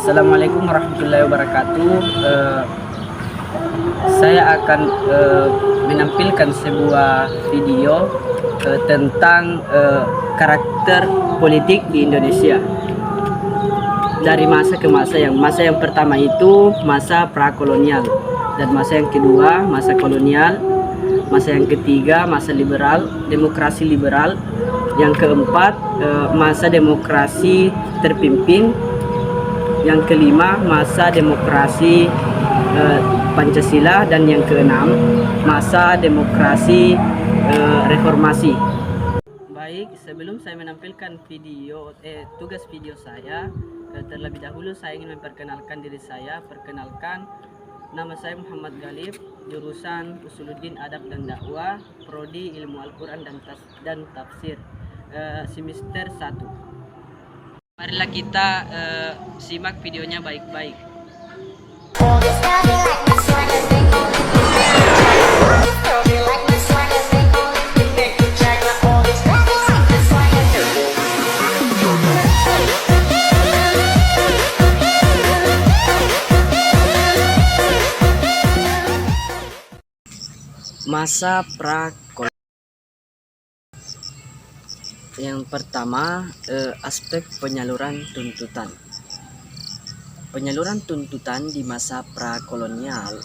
Assalamualaikum warahmatullahi wabarakatuh. Saya akan menampilkan sebuah video tentang karakter politik di Indonesia dari masa ke masa. Masa yang pertama itu masa prakolonial, dan masa yang kedua masa kolonial, masa yang ketiga masa liberal, demokrasi liberal, yang keempat masa demokrasi terpimpin, yang kelima masa demokrasi Pancasila, dan yang keenam masa demokrasi reformasi. Baik, sebelum saya menampilkan tugas video saya, terlebih dahulu saya ingin memperkenalkan diri saya. Perkenalkan, nama saya Muhammad Galib, jurusan Usuluddin Adab dan Dakwah, prodi Ilmu Al-Quran dan Tafsir, semester 1. Marilah kita simak videonya baik-baik. Masa prakolonial. Yang pertama, aspek penyaluran tuntutan. Penyaluran tuntutan di masa prakolonial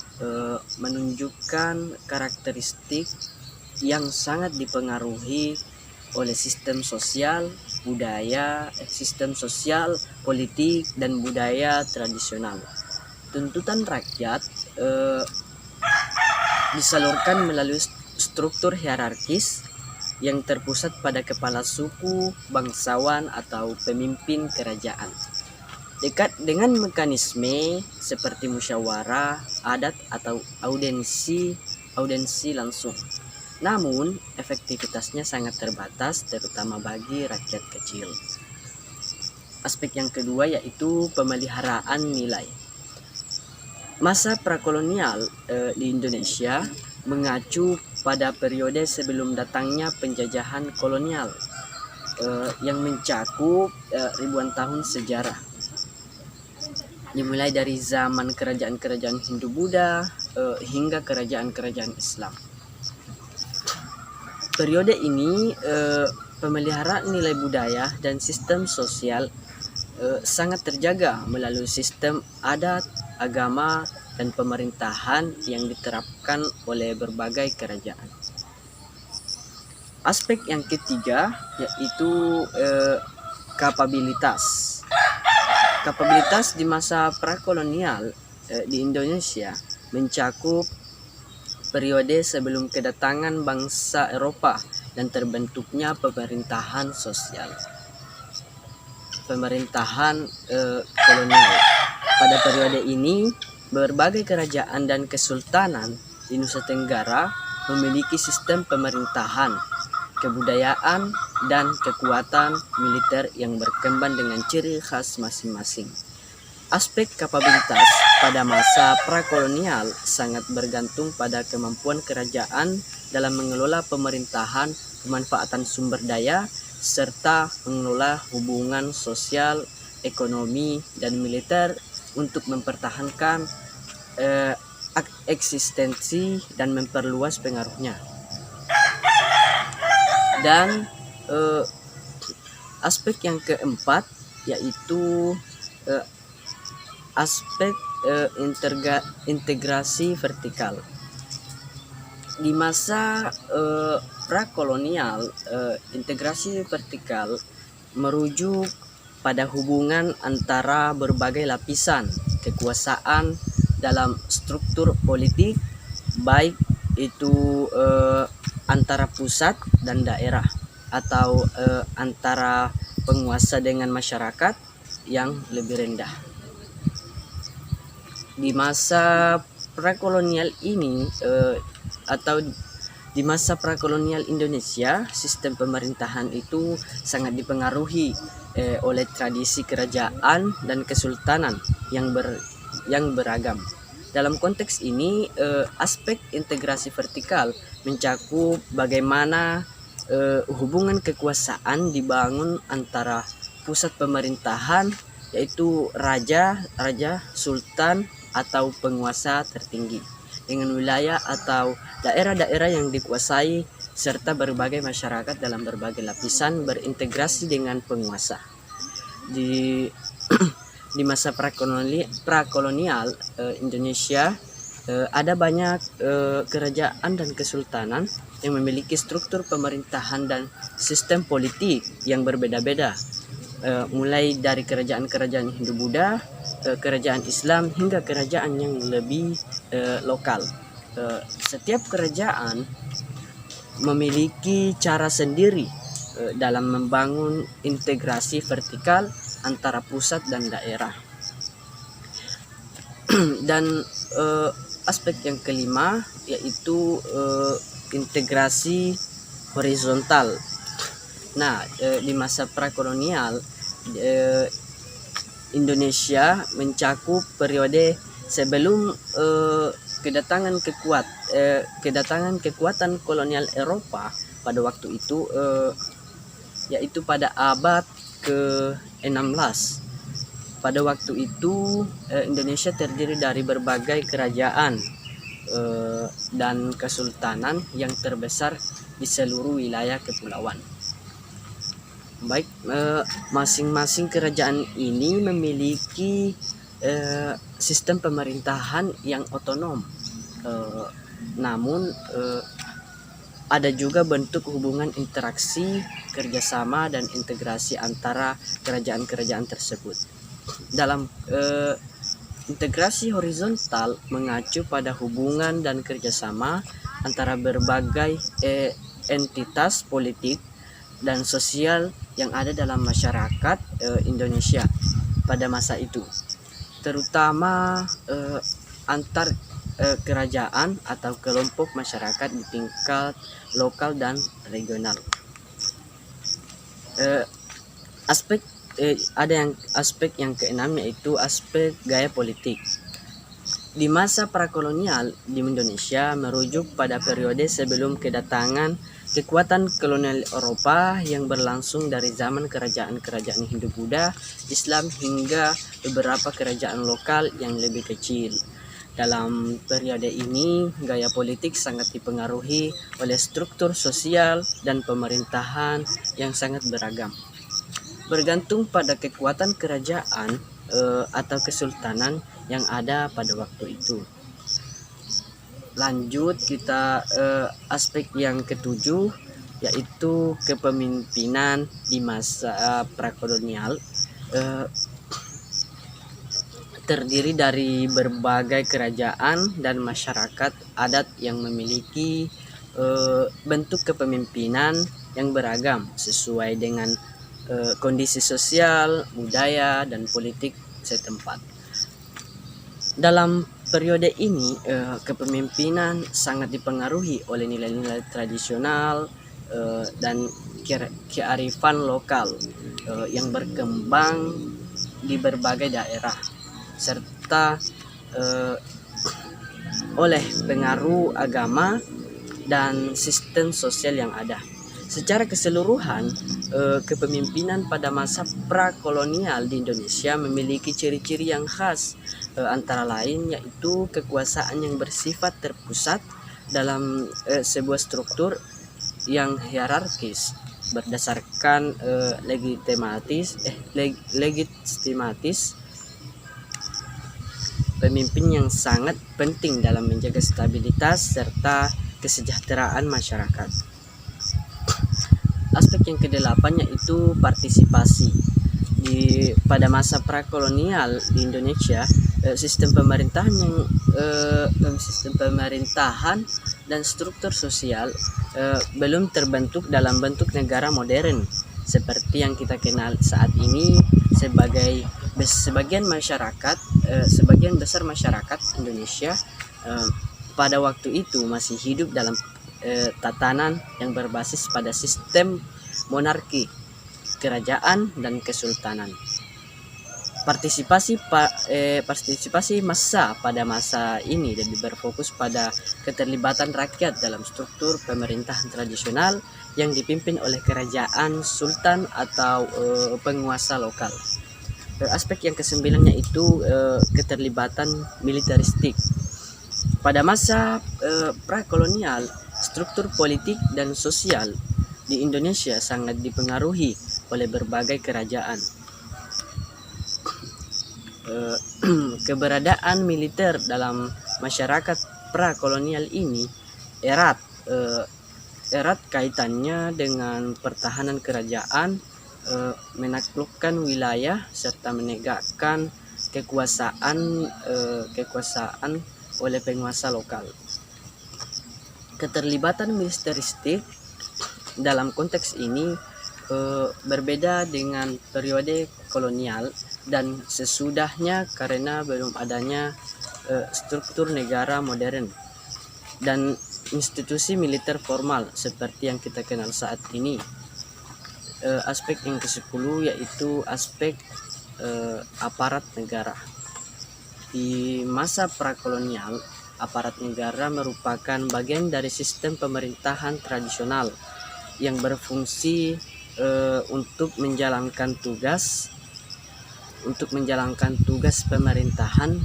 menunjukkan karakteristik yang sangat dipengaruhi oleh sistem sosial, politik, dan budaya tradisional. Tuntutan rakyat disalurkan melalui struktur hierarkis yang terpusat pada kepala suku, bangsawan, atau pemimpin kerajaan. Dengan mekanisme seperti musyawarah adat atau audensi langsung. Namun, efektivitasnya sangat terbatas, terutama bagi rakyat kecil. Aspek yang kedua yaitu pemeliharaan nilai. Masa prakolonial di Indonesia mengacu pada periode sebelum datangnya penjajahan kolonial yang mencakup ribuan tahun sejarah, dimulai dari zaman kerajaan-kerajaan Hindu-Buddha hingga kerajaan-kerajaan Islam. Periode ini pemeliharaan nilai budaya dan sistem sosial sangat terjaga melalui sistem adat, agama, dan pemerintahan yang diterapkan oleh berbagai kerajaan. Aspek yang ketiga yaitu kapabilitas. Kapabilitas di masa prakolonial di Indonesia mencakup periode sebelum kedatangan bangsa Eropa dan terbentuknya pemerintahan sosial. Pemerintahan kolonial. Pada periode ini, berbagai kerajaan dan kesultanan di Nusa Tenggara memiliki sistem pemerintahan, kebudayaan, dan kekuatan militer yang berkembang dengan ciri khas masing-masing. Aspek kapabilitas pada masa prakolonial sangat bergantung pada kemampuan kerajaan dalam mengelola pemerintahan, pemanfaatan sumber daya, serta mengelola hubungan sosial, ekonomi, dan militer untuk mempertahankan eksistensi dan memperluas pengaruhnya. Dan aspek yang keempat yaitu aspek integrasi vertikal. Di masa prakolonial, integrasi vertikal merujuk pada hubungan antara berbagai lapisan kekuasaan dalam struktur politik, baik itu antara pusat dan daerah, atau antara penguasa dengan masyarakat yang lebih rendah. Di masa prakolonial ini atau di masa prakolonial Indonesia, sistem pemerintahan itu sangat dipengaruhi oleh tradisi kerajaan dan kesultanan yang beragam. Dalam konteks ini, aspek integrasi vertikal mencakup bagaimana hubungan kekuasaan dibangun antara pusat pemerintahan yaitu raja, sultan atau penguasa tertinggi dengan wilayah atau daerah-daerah yang dikuasai serta berbagai masyarakat dalam berbagai lapisan berintegrasi dengan penguasa. Di di masa prakolonial Indonesia ada banyak kerajaan dan kesultanan yang memiliki struktur pemerintahan dan sistem politik yang berbeda-beda, mulai dari kerajaan-kerajaan Hindu-Buddha, kerajaan Islam hingga kerajaan yang lebih lokal. Setiap kerajaan memiliki cara sendiri dalam membangun integrasi vertikal antara pusat dan daerah. Dan aspek yang kelima yaitu integrasi horizontal. Nah, di masa prakolonial Indonesia mencakup periode sebelum kedatangan kekuatan kolonial Eropa pada waktu itu, yaitu pada abad ke-16. Pada waktu itu Indonesia terdiri dari berbagai kerajaan dan kesultanan yang terbesar di seluruh wilayah kepulauan. Baik, masing-masing kerajaan ini memiliki sistem pemerintahan yang otonom, namun ada juga bentuk hubungan interaksi, kerjasama, dan integrasi antara kerajaan-kerajaan tersebut. Dalam integrasi horizontal mengacu pada hubungan dan kerjasama antara berbagai entitas politik dan sosial yang ada dalam masyarakat Indonesia pada masa itu, terutama antar kerajaan atau kelompok masyarakat di tingkat lokal dan regional. Aspek yang keenam yaitu aspek gaya politik. Di masa prakolonial di Indonesia merujuk pada periode sebelum kedatangan kekuatan kolonial Eropa yang berlangsung dari zaman kerajaan-kerajaan Hindu-Buddha, Islam hingga beberapa kerajaan lokal yang lebih kecil. Dalam periode ini, gaya politik sangat dipengaruhi oleh struktur sosial dan pemerintahan yang sangat beragam, bergantung pada kekuatan kerajaan atau kesultanan yang ada pada waktu itu. Lanjut kita aspek yang ketujuh yaitu kepemimpinan di masa prakolonial. Terdiri dari berbagai kerajaan dan masyarakat adat yang memiliki bentuk kepemimpinan yang beragam sesuai dengan kondisi sosial, budaya, dan politik setempat. Dalam periode ini, kepemimpinan sangat dipengaruhi oleh nilai-nilai tradisional dan kearifan lokal yang berkembang di berbagai daerah, serta oleh pengaruh agama dan sistem sosial yang ada. Secara keseluruhan, kepemimpinan pada masa prakolonial di Indonesia memiliki ciri-ciri yang khas, antara lain yaitu kekuasaan yang bersifat terpusat dalam sebuah struktur yang hierarkis berdasarkan legitimatis pemimpin yang sangat penting dalam menjaga stabilitas serta kesejahteraan masyarakat. Aspek yang kedelapan yaitu partisipasi. Pada masa prakolonial di Indonesia, sistem pemerintahan dan struktur sosial belum terbentuk dalam bentuk negara modern seperti yang kita kenal saat ini. Sebagian besar masyarakat Indonesia pada waktu itu masih hidup dalam tatanan yang berbasis pada sistem monarki, kerajaan, dan kesultanan. Partisipasi massa pada masa ini lebih berfokus pada keterlibatan rakyat dalam struktur pemerintahan tradisional yang dipimpin oleh kerajaan, sultan, atau penguasa lokal. Aspek yang kesembilan yaitu keterlibatan militeristik. Pada masa prakolonial, struktur politik dan sosial di Indonesia sangat dipengaruhi oleh berbagai kerajaan. Keberadaan militer dalam masyarakat prakolonial ini erat kaitannya dengan pertahanan kerajaan, menaklukkan wilayah serta menegakkan kekuasaan oleh penguasa lokal. Keterlibatan militeristik dalam konteks ini berbeda dengan periode kolonial dan sesudahnya karena belum adanya struktur negara modern dan institusi militer formal seperti yang kita kenal saat ini. Aspek yang ke-10 yaitu aspek aparat negara. Di masa prakolonial, aparat negara merupakan bagian dari sistem pemerintahan tradisional yang berfungsi untuk menjalankan tugas pemerintahan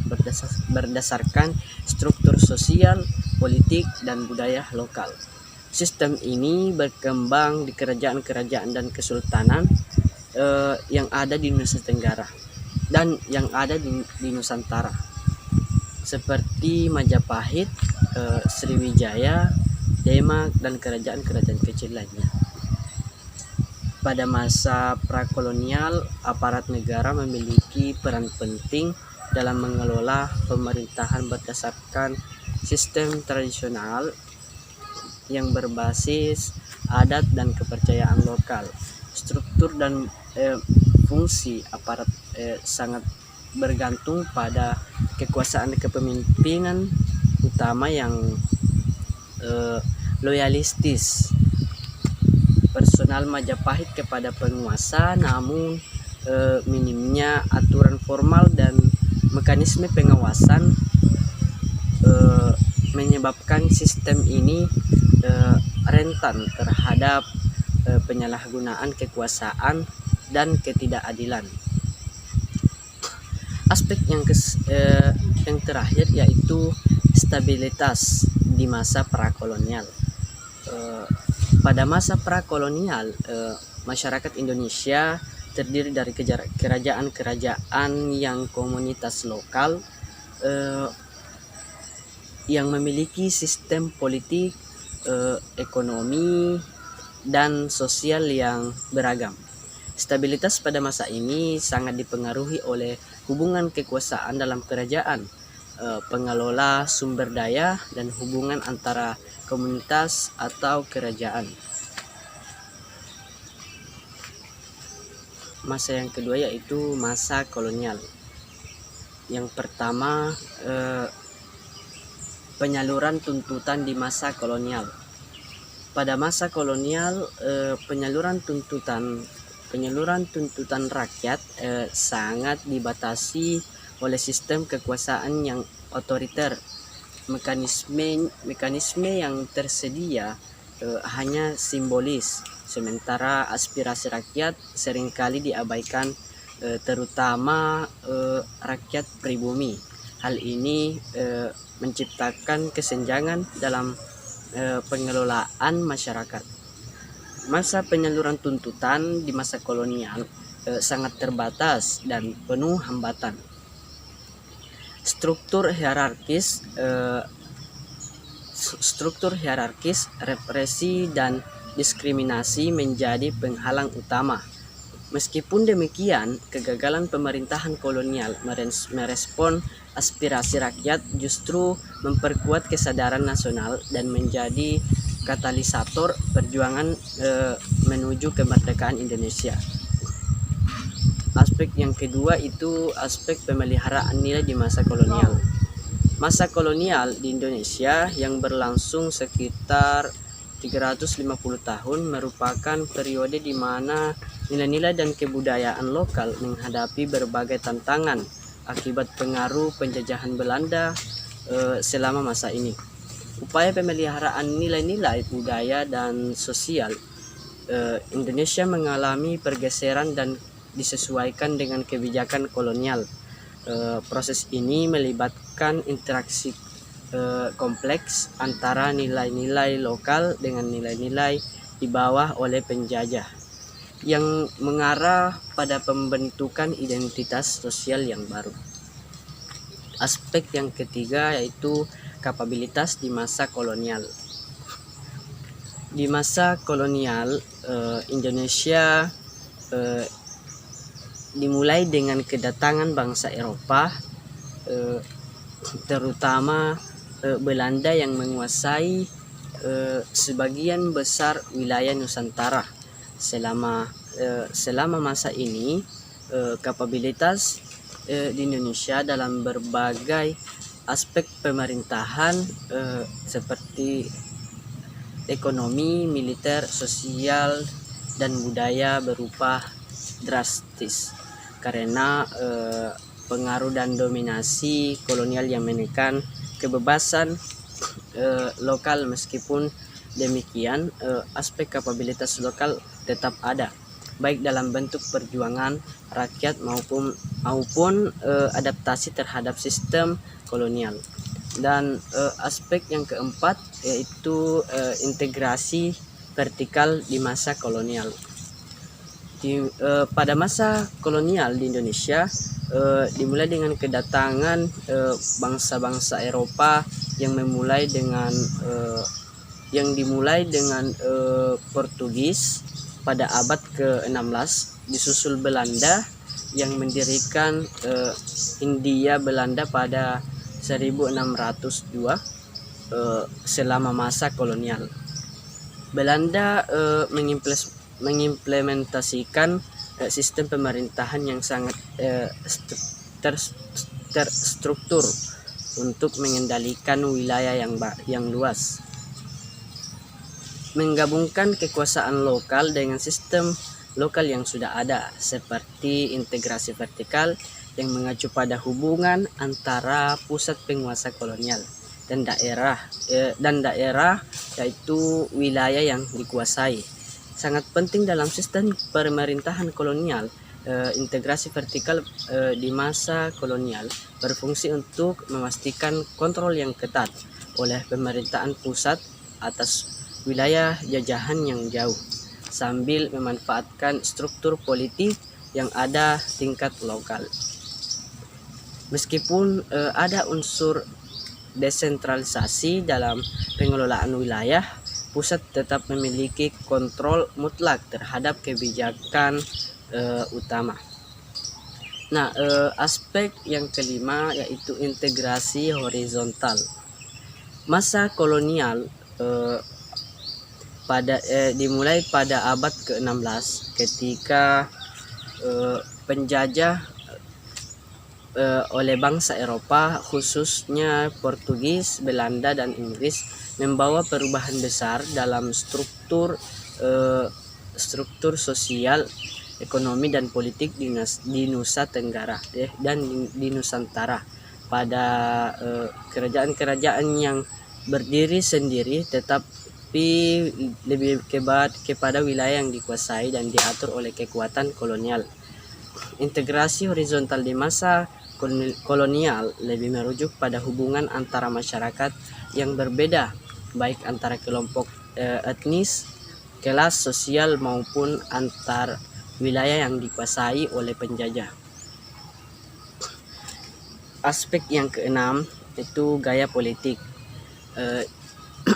berdasarkan struktur sosial, politik, dan budaya lokal. Sistem ini berkembang di kerajaan-kerajaan dan kesultanan yang ada di Nusa Tenggara dan yang ada di Nusantara, seperti Majapahit, Sriwijaya, Demak, dan kerajaan-kerajaan kecil lainnya. Pada masa prakolonial, aparat negara memiliki peran penting dalam mengelola pemerintahan berdasarkan sistem tradisional yang berbasis adat dan kepercayaan lokal. Struktur dan fungsi aparat sangat bergantung pada kekuasaan kepemimpinan utama yang loyalistis personal Majapahit kepada penguasa, namun minimnya aturan formal dan mekanisme pengawasan menyebabkan sistem ini rentan terhadap penyalahgunaan kekuasaan dan ketidakadilan. Aspek yang terakhir yaitu stabilitas di masa prakolonial. Pada masa prakolonial, masyarakat Indonesia terdiri dari kerajaan-kerajaan yang komunitas lokal yang memiliki sistem politik, ekonomi, dan sosial yang beragam. Stabilitas pada masa ini sangat dipengaruhi oleh hubungan kekuasaan dalam kerajaan, pengelola sumber daya, dan hubungan antara komunitas atau kerajaan. Masa yang kedua yaitu masa kolonial. Yang pertama, penyaluran tuntutan di masa kolonial. Pada masa kolonial, penyaluran tuntutan rakyat sangat dibatasi oleh sistem kekuasaan yang otoriter. Mekanisme yang tersedia hanya simbolis, sementara aspirasi rakyat seringkali diabaikan, terutama rakyat pribumi. Hal ini menciptakan kesenjangan dalam pengelolaan masyarakat. Masa penyaluran tuntutan di masa kolonial sangat terbatas dan penuh hambatan. Struktur hierarkis, represi, dan diskriminasi menjadi penghalang utama. Meskipun demikian, kegagalan pemerintahan kolonial merespon aspirasi rakyat justru memperkuat kesadaran nasional dan menjadi katalisator perjuangan menuju kemerdekaan Indonesia. Aspek yang kedua itu aspek pemeliharaan nilai di masa kolonial. Masa kolonial di Indonesia yang berlangsung sekitar 350 tahun merupakan periode di mana nilai-nilai dan kebudayaan lokal menghadapi berbagai tantangan akibat pengaruh penjajahan Belanda selama masa ini. Upaya pemeliharaan nilai-nilai budaya dan sosial Indonesia mengalami pergeseran disesuaikan dengan kebijakan kolonial. Proses ini melibatkan interaksi kompleks antara nilai-nilai lokal dengan nilai-nilai dibawa oleh penjajah yang mengarah pada pembentukan identitas sosial yang baru. Aspek yang ketiga yaitu kapabilitas di masa kolonial. Di masa kolonial, Indonesia dimulai dengan kedatangan bangsa Eropa, terutama Belanda yang menguasai sebagian besar wilayah Nusantara. Selama masa ini, kapabilitas di Indonesia dalam berbagai aspek pemerintahan seperti ekonomi, militer, sosial, dan budaya berubah drastis karena pengaruh dan dominasi kolonial yang menekan kebebasan lokal. Meskipun demikian, aspek kapabilitas lokal tetap ada, baik dalam bentuk perjuangan rakyat maupun adaptasi terhadap sistem kolonial. Dan aspek yang keempat yaitu integrasi vertikal di masa kolonial. Pada masa kolonial di Indonesia dimulai dengan kedatangan bangsa-bangsa Eropa yang dimulai dengan Portugis pada abad ke-16, disusul Belanda yang mendirikan Hindia Belanda pada 1602. Selama masa kolonial, Belanda mengimplementasikan sistem pemerintahan yang sangat terstruktur untuk mengendalikan wilayah yang luas, menggabungkan kekuasaan lokal dengan sistem lokal yang sudah ada, seperti integrasi vertikal yang mengacu pada hubungan antara pusat penguasa kolonial dan daerah yaitu wilayah yang dikuasai. Sangat penting dalam sistem pemerintahan kolonial. Integrasi vertikal di masa kolonial berfungsi untuk memastikan kontrol yang ketat oleh pemerintahan pusat atas wilayah jajahan yang jauh, sambil memanfaatkan struktur politik yang ada tingkat lokal. Meskipun ada unsur desentralisasi dalam pengelolaan wilayah, pusat tetap memiliki kontrol mutlak terhadap kebijakan utama. Nah, aspek yang kelima yaitu integrasi horizontal. Masa kolonial dimulai pada abad ke-16 ketika penjajah oleh bangsa Eropa, khususnya Portugis, Belanda, dan Inggris, membawa perubahan besar dalam struktur sosial, ekonomi, dan politik di Nusa Tenggara dan di Nusantara. Pada kerajaan-kerajaan yang berdiri sendiri tetapi lebih kepada wilayah yang dikuasai dan diatur oleh kekuatan kolonial. Integrasi horizontal di masa kolonial lebih merujuk pada hubungan antara masyarakat yang berbeda, baik antara kelompok etnis, kelas sosial, maupun antar wilayah yang dikuasai oleh penjajah. Aspek yang keenam itu gaya politik.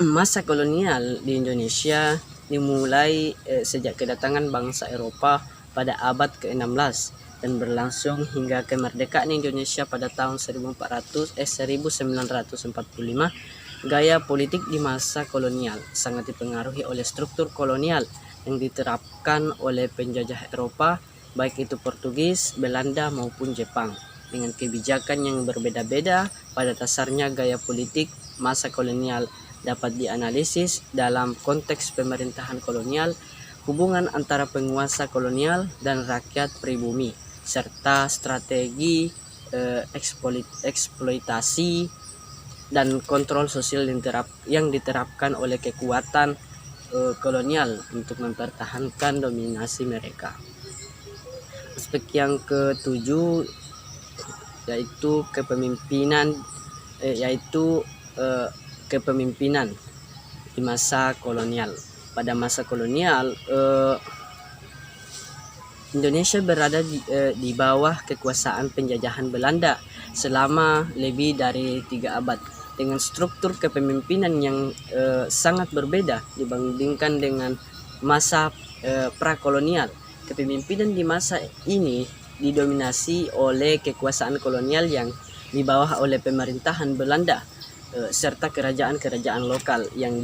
Masa kolonial di Indonesia dimulai sejak kedatangan bangsa Eropa pada abad ke-16 dan berlangsung hingga kemerdekaan Indonesia pada tahun 1945. Gaya politik di masa kolonial sangat dipengaruhi oleh struktur kolonial yang diterapkan oleh penjajah Eropa, baik itu Portugis, Belanda, maupun Jepang. Dengan kebijakan yang berbeda-beda, pada dasarnya gaya politik masa kolonial dapat dianalisis dalam konteks pemerintahan kolonial, hubungan antara penguasa kolonial dan rakyat pribumi, serta strategi eksploitasi dan kontrol sosial yang diterapkan oleh kekuatan kolonial untuk mempertahankan dominasi mereka. Aspek yang ketujuh yaitu kepemimpinan kepemimpinan di masa kolonial. Pada masa kolonial, Indonesia berada di bawah kekuasaan penjajahan Belanda selama lebih dari 3 abad dengan struktur kepemimpinan yang sangat berbeda dibandingkan dengan masa prakolonial. Kepemimpinan di masa ini didominasi oleh kekuasaan kolonial yang di bawah oleh pemerintahan Belanda serta kerajaan-kerajaan lokal yang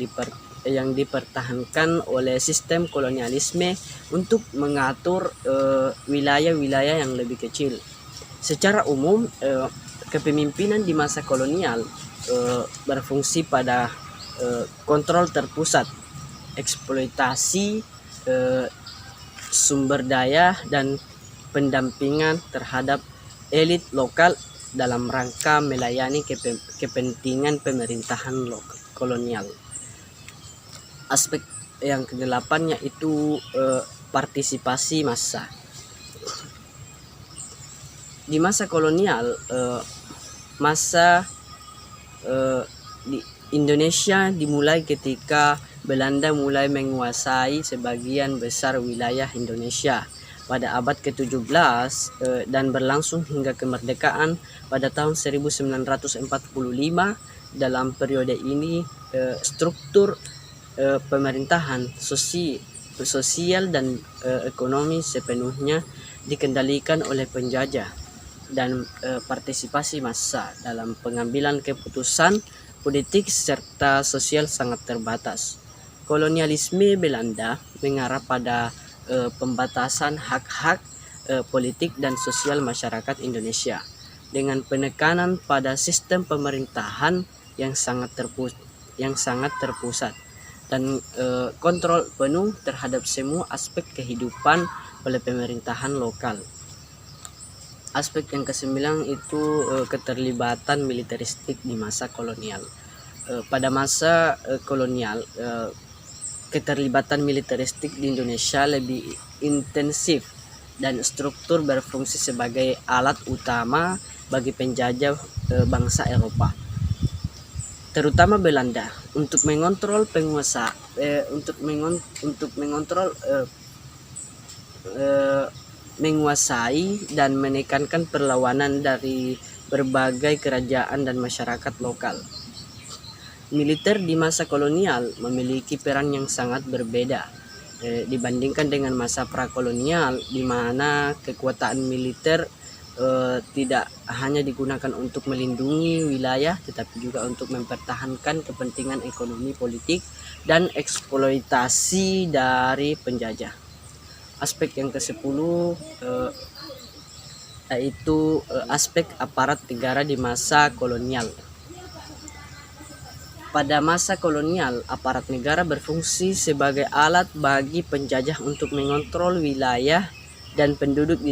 dipertahankan oleh sistem kolonialisme untuk mengatur wilayah-wilayah yang lebih kecil. Secara umum, kepemimpinan di masa kolonial berfungsi pada kontrol terpusat, eksploitasi sumber daya dan pendampingan terhadap elit lokal dalam rangka melayani kepentingan pemerintahan kolonial. Aspek yang kedelapan yaitu partisipasi massa. Di masa kolonial, di Indonesia dimulai ketika Belanda mulai menguasai sebagian besar wilayah Indonesia pada abad ke-17 dan berlangsung hingga kemerdekaan pada tahun 1945. Dalam periode ini struktur pemerintahan sosial dan ekonomi sepenuhnya dikendalikan oleh penjajah dan partisipasi massa dalam pengambilan keputusan politik serta sosial sangat terbatas. Kolonialisme Belanda mengarah pada pembatasan hak-hak politik dan sosial masyarakat Indonesia dengan penekanan pada sistem pemerintahan yang sangat terpusat dan kontrol penuh terhadap semua aspek kehidupan oleh pemerintahan lokal. Aspek yang ke-9 itu keterlibatan militeristik di masa kolonial. Pada masa kolonial, keterlibatan militeristik di Indonesia lebih intensif dan struktur berfungsi sebagai alat utama bagi penjajah bangsa Eropa, terutama Belanda, untuk mengontrol menguasai dan menekankan perlawanan dari berbagai kerajaan dan masyarakat lokal. Militer di masa kolonial memiliki peran yang sangat berbeda dibandingkan dengan masa prakolonial, di mana kekuatan militer tidak hanya digunakan untuk melindungi wilayah tetapi juga untuk mempertahankan kepentingan ekonomi, politik, dan eksploitasi dari penjajah. Aspek yang ke-10 yaitu aspek aparat negara di masa kolonial. Pada masa kolonial, aparat negara berfungsi sebagai alat bagi penjajah untuk mengontrol wilayah dan penduduk di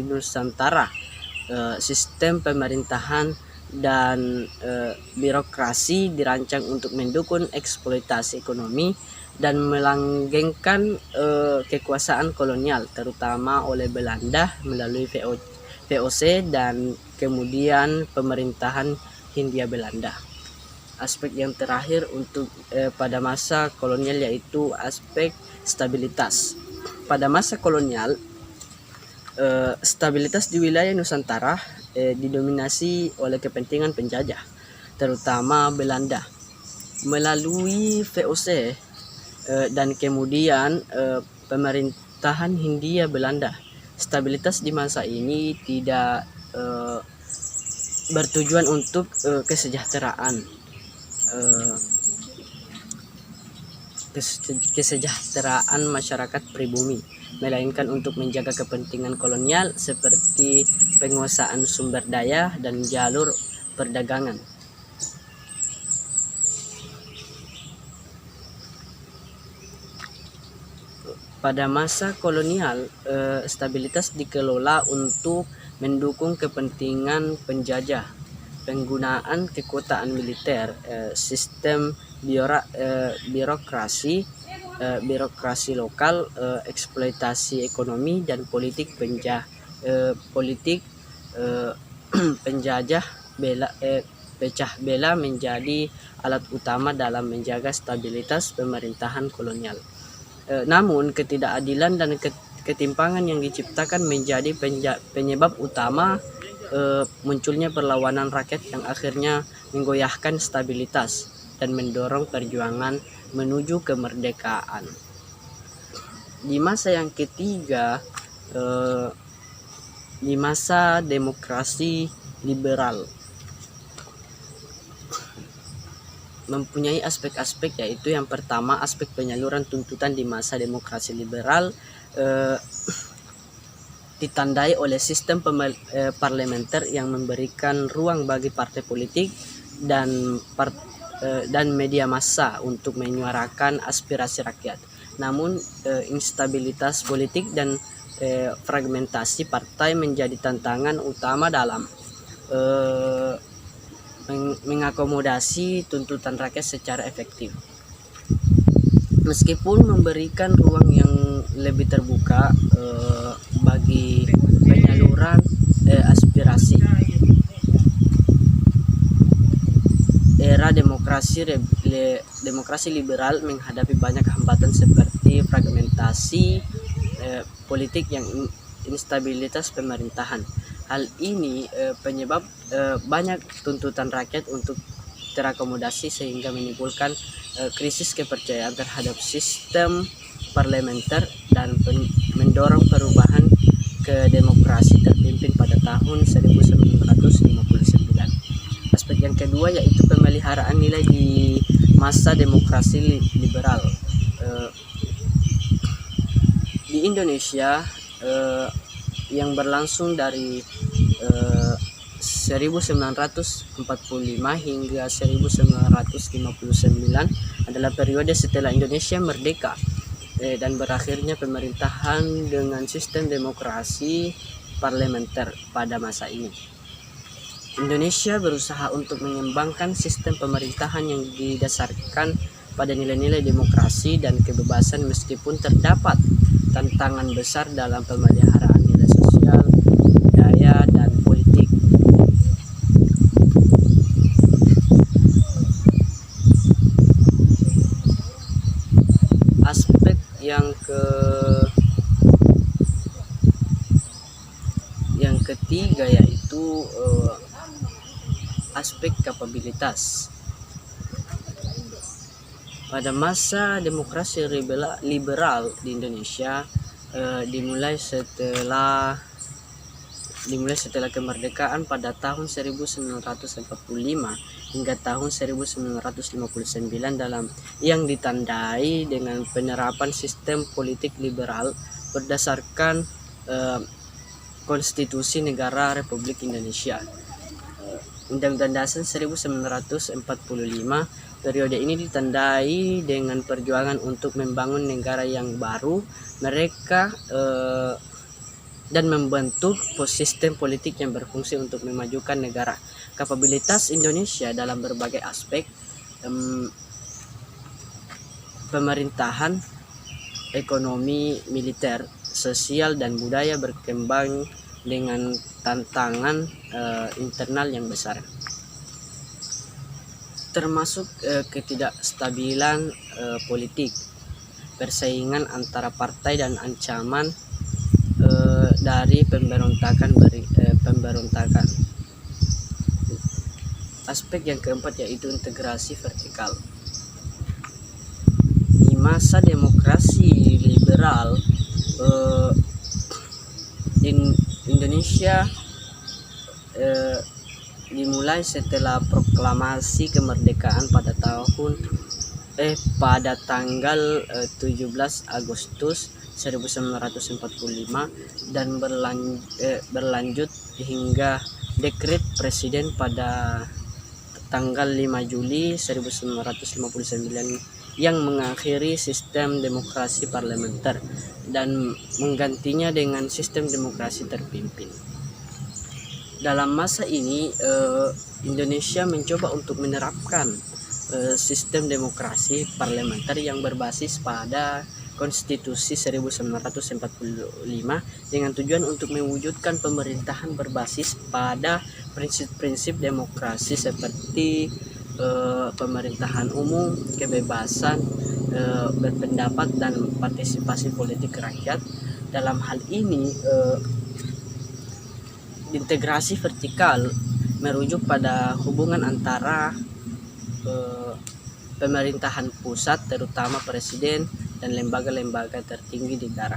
Nusantara. Sistem pemerintahan dan birokrasi dirancang untuk mendukung eksploitasi ekonomi dan melanggengkan kekuasaan kolonial, terutama oleh Belanda melalui VOC dan kemudian pemerintahan Hindia Belanda. Aspek yang terakhir untuk pada masa kolonial yaitu aspek stabilitas. Pada masa kolonial, stabilitas di wilayah Nusantara didominasi oleh kepentingan penjajah, terutama Belanda, melalui VOC dan kemudian pemerintahan Hindia Belanda. Stabilitas di masa ini tidak bertujuan untuk kesejahteraan masyarakat pribumi, melainkan untuk menjaga kepentingan kolonial seperti penguasaan sumber daya dan jalur perdagangan. Pada masa kolonial, stabilitas dikelola untuk mendukung kepentingan penjajah. Penggunaan kekuatan militer, sistem birokrasi birokrasi lokal, eksploitasi ekonomi dan politik eh, penjajah pecah belah menjadi alat utama dalam menjaga stabilitas pemerintahan kolonial. Namun ketidakadilan dan ketimpangan yang diciptakan menjadi penyebab utama munculnya perlawanan rakyat yang akhirnya menggoyahkan stabilitas dan mendorong perjuangan menuju kemerdekaan. Di masa yang ketiga, di masa demokrasi liberal, mempunyai aspek-aspek, yaitu yang pertama aspek penyaluran tuntutan di masa demokrasi liberal ditandai oleh sistem parlementer yang memberikan ruang bagi partai politik dan media massa untuk menyuarakan aspirasi rakyat. Namun instabilitas politik dan fragmentasi partai menjadi tantangan utama dalam mengakomodasi tuntutan rakyat secara efektif. Meskipun memberikan ruang yang lebih terbuka bagi penyaluran aspirasi, era demokrasi liberal menghadapi banyak hambatan seperti fragmentasi politik yang instabilitas pemerintahan. Hal ini penyebab banyak tuntutan rakyat untuk terakomodasi sehingga menimbulkan krisis kepercayaan terhadap sistem parlementer dan mendorong perubahan ke demokrasi terpimpin pada tahun 1959. Aspek yang kedua yaitu pemeliharaan nilai di masa demokrasi liberal. Di Indonesia yang berlangsung dari 1945 hingga 1959 adalah periode setelah Indonesia merdeka dan berakhirnya pemerintahan dengan sistem demokrasi parlementer pada masa ini. Indonesia berusaha untuk mengembangkan sistem pemerintahan yang didasarkan pada nilai-nilai demokrasi dan kebebasan meskipun terdapat tantangan besar dalam pemeliharaan nilai sosial, budaya, dan politik. Aspek yang ketiga yaitu aspek kapabilitas. Pada masa demokrasi liberal di Indonesia dimulai setelah kemerdekaan pada tahun 1945 hingga tahun 1959 yang ditandai dengan penerapan sistem politik liberal berdasarkan Konstitusi Negara Republik Indonesia. Undang-Undang Dasar 1945. Periode ini ditandai dengan perjuangan untuk membangun negara yang baru, dan membentuk sistem politik yang berfungsi untuk memajukan negara. Kapabilitas Indonesia dalam berbagai aspek pemerintahan, ekonomi, militer, sosial, dan budaya berkembang dengan tantangan internal yang besar, termasuk ketidakstabilan politik, persaingan antara partai, dan ancaman dari pemberontakan. Aspek yang keempat yaitu integrasi vertikal. Di masa demokrasi liberal Indonesia dimulai setelah proklamasi kemerdekaan pada tanggal 17 Agustus 1945 dan berlanjut hingga dekret presiden pada tanggal 5 Juli 1959 yang mengakhiri sistem demokrasi parlementer dan menggantinya dengan sistem demokrasi terpimpin. Dalam masa ini Indonesia mencoba untuk menerapkan sistem demokrasi parlementer yang berbasis pada Konstitusi 1945 dengan tujuan untuk mewujudkan pemerintahan berbasis pada prinsip-prinsip demokrasi seperti pemerintahan umum, kebebasan berpendapat dan partisipasi politik rakyat. Dalam hal ini integrasi vertikal merujuk pada hubungan antara pemerintahan pusat terutama presiden dan lembaga-lembaga tertinggi negara,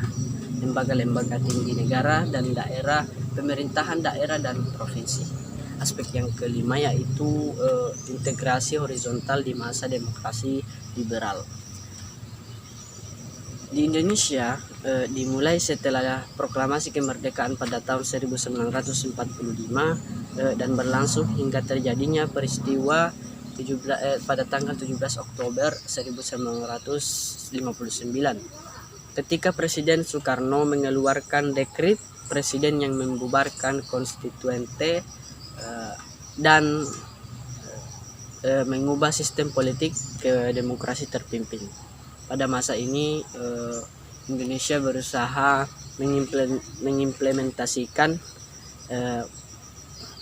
lembaga-lembaga tinggi negara dan daerah, pemerintahan daerah dan provinsi. Aspek yang kelima yaitu integrasi horizontal di masa demokrasi liberal. Di Indonesia dimulai setelah proklamasi kemerdekaan pada tahun 1945 dan berlangsung hingga terjadinya peristiwa pada tanggal 17 Oktober 1959 ketika Presiden Soekarno mengeluarkan dekret presiden yang membubarkan konstituente dan mengubah sistem politik ke demokrasi terpimpin. Pada masa ini Indonesia berusaha mengimplementasikan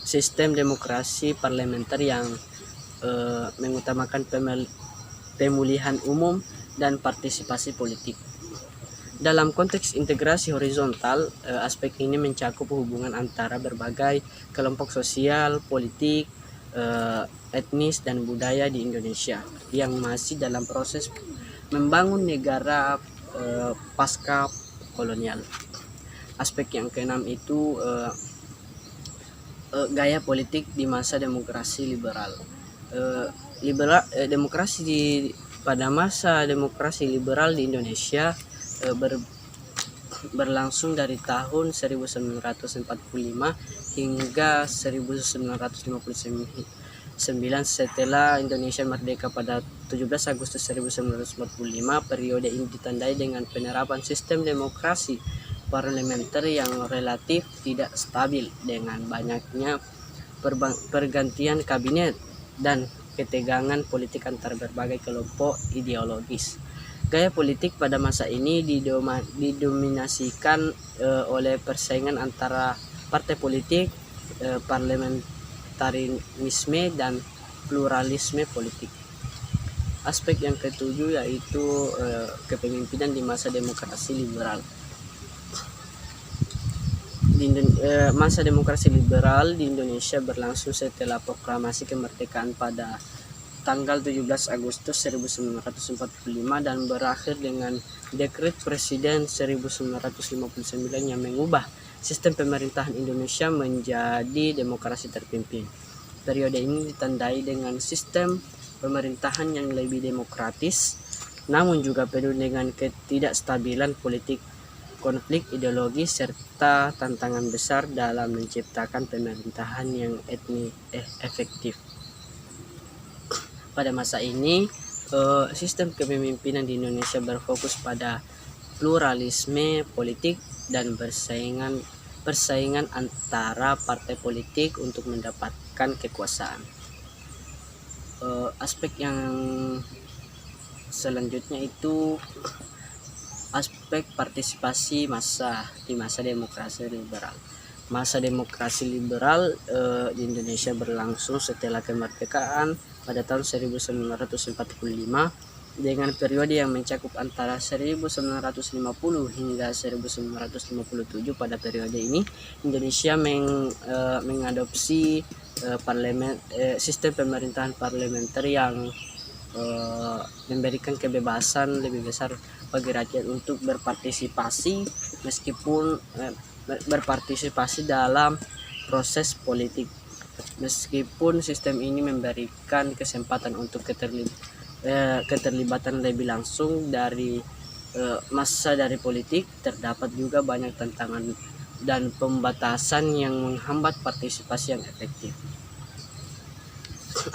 sistem demokrasi parlementer yang mengutamakan pemulihan umum dan partisipasi politik. Dalam konteks integrasi horizontal, aspek ini mencakup hubungan antara berbagai kelompok sosial, politik, etnis, dan budaya di Indonesia yang masih dalam proses membangun negara pasca kolonial. Aspek yang keenam itu gaya politik di masa demokrasi liberal. Pada masa demokrasi liberal di Indonesia berlangsung dari tahun 1945 hingga 1959 setelah Indonesia merdeka pada 17 Agustus 1945. Periode ini ditandai dengan penerapan sistem demokrasi parlementer yang relatif tidak stabil dengan banyaknya pergantian kabinet dan ketegangan politik antar berbagai kelompok ideologis. Gaya politik pada masa ini didominasikan oleh persaingan antara partai politik, parlementarisme, dan pluralisme politik. Aspek yang ketujuh yaitu kepemimpinan di masa demokrasi liberal. Masa demokrasi liberal di Indonesia berlangsung setelah proklamasi kemerdekaan pada tanggal 17 Agustus 1945 dan berakhir dengan dekret Presiden 1959 yang mengubah sistem pemerintahan Indonesia menjadi demokrasi terpimpin. Periode ini ditandai dengan sistem pemerintahan yang lebih demokratis, namun juga penuh dengan ketidakstabilan politik, konflik ideologi, serta tantangan besar dalam menciptakan pemerintahan yang efektif. Pada masa ini, sistem kepemimpinan di Indonesia berfokus pada pluralisme politik dan persaingan antara partai politik untuk mendapatkan kekuasaan. Aspek yang selanjutnya itu aspek partisipasi massa di masa demokrasi liberal. Masa demokrasi liberal di Indonesia berlangsung setelah kemerdekaan pada tahun 1945 dengan periode yang mencakup antara 1950 hingga 1957. Pada periode ini Indonesia mengadopsi sistem pemerintahan parlementer yang memberikan kebebasan lebih besar bagi rakyat untuk berpartisipasi dalam proses politik. Meskipun sistem ini memberikan kesempatan untuk keterlibatan lebih langsung dari massa dari politik, terdapat juga banyak tantangan dan pembatasan yang menghambat partisipasi yang efektif.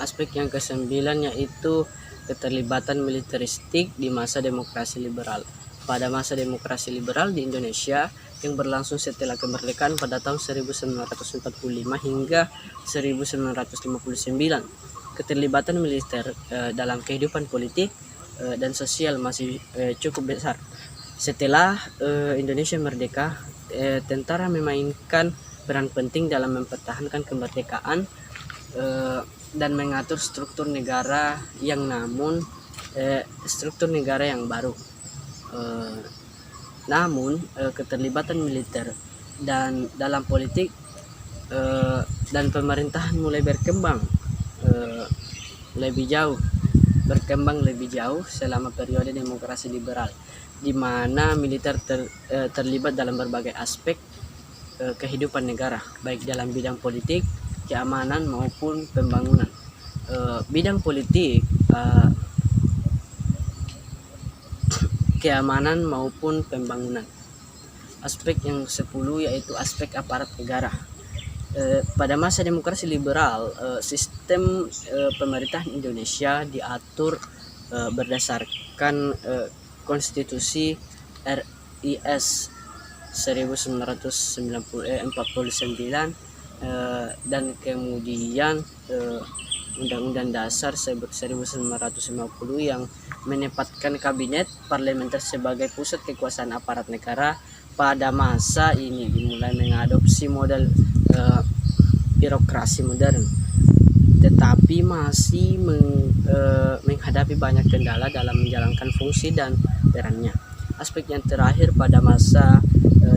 Aspek yang kesembilan yaitu keterlibatan militeristik di masa demokrasi liberal. Pada masa demokrasi liberal di Indonesia yang berlangsung setelah kemerdekaan pada tahun 1945 hingga 1959, keterlibatan militer dalam kehidupan politik dan sosial masih cukup besar. Setelah Indonesia merdeka, tentara memainkan peran penting dalam mempertahankan kemerdekaan dan mengatur struktur negara yang baru. Namun keterlibatan militer dan dalam politik dan pemerintahan mulai berkembang lebih jauh selama periode demokrasi liberal, di mana militer terlibat dalam berbagai aspek kehidupan negara, baik dalam bidang politik, keamanan maupun pembangunan. Bidang politik, keamanan maupun pembangunan. Aspek yang 10 yaitu aspek aparat negara. Pada masa demokrasi liberal, sistem pemerintahan Indonesia diatur berdasarkan Konstitusi RIS 1949 dan kemudian Undang-Undang Dasar 1950 yang menempatkan kabinet parlementer sebagai pusat kekuasaan aparat negara. Pada masa ini dimulai mengadopsi model birokrasi modern, tetapi masih menghadapi banyak kendala dalam menjalankan fungsi dan perannya. Aspek yang terakhir pada masa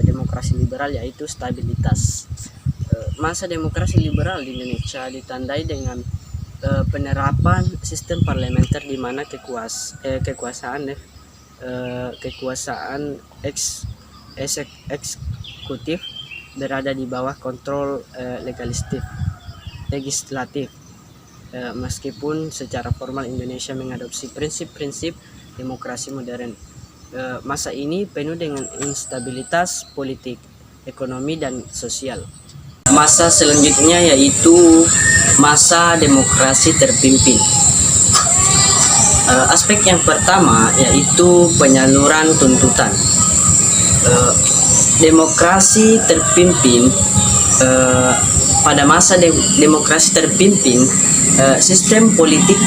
demokrasi liberal yaitu stabilitas. Masa demokrasi liberal di Indonesia ditandai dengan penerapan sistem parlementer di mana kekuasaan eksekutif berada di bawah kontrol legislatif. Meskipun secara formal Indonesia mengadopsi prinsip-prinsip demokrasi modern, masa ini penuh dengan instabilitas politik, ekonomi, dan sosial. Masa selanjutnya yaitu masa demokrasi terpimpin. Aspek yang pertama yaitu penyaluran tuntutan. Demokrasi terpimpin. Pada masa demokrasi terpimpin, sistem politik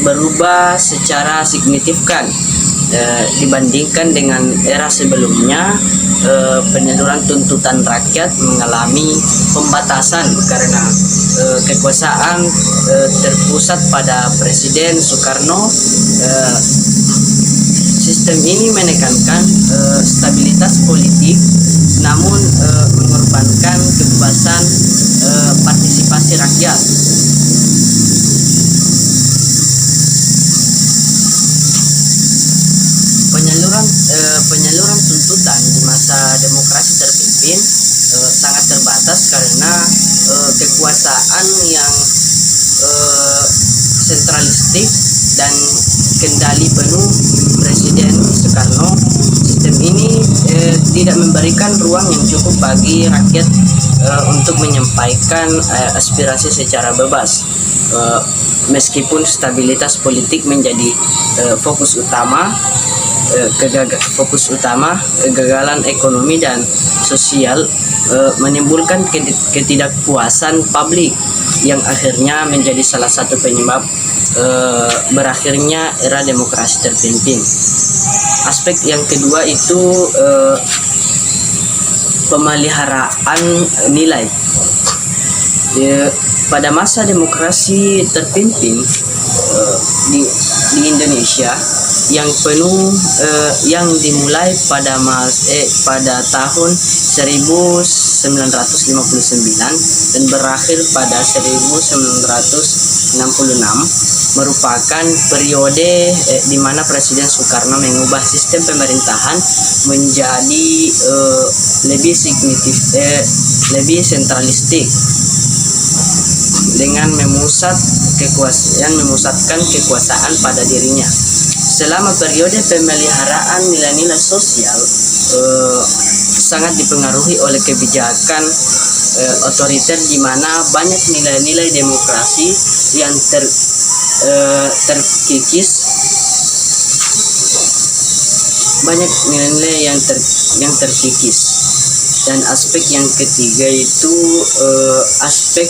berubah secara signifikan dibandingkan dengan era sebelumnya. Penyaluran tuntutan rakyat mengalami pembatasan karena kekuasaan terpusat pada Presiden Soekarno. Sistem ini menekankan stabilitas politik, namun mengorbankan kebebasan partisipasi rakyat. Penyaluran tuntutan di masa demokrasi terpimpin sangat terbatas karena kekuasaan yang sentralistik dan kendali penuh Presiden Soekarno. Sistem ini tidak memberikan ruang yang cukup bagi rakyat untuk menyampaikan aspirasi secara bebas. Meskipun stabilitas politik menjadi fokus utama, kegagalan ekonomi dan sosial menimbulkan ketidakpuasan publik yang akhirnya menjadi salah satu penyebab berakhirnya era demokrasi terpimpin. Aspek yang kedua itu pemeliharaan nilai. Pada masa demokrasi terpimpin di Indonesia yang dimulai pada tahun 1959 dan berakhir pada 1966 merupakan periode di mana Presiden Soekarno mengubah sistem pemerintahan menjadi lebih sentralistik dengan memusatkan kekuasaan pada dirinya. Selama periode pemeliharaan nilai-nilai sosial sangat dipengaruhi oleh kebijakan otoriter di mana banyak nilai-nilai demokrasi yang terkikis. Dan aspek yang ketiga itu aspek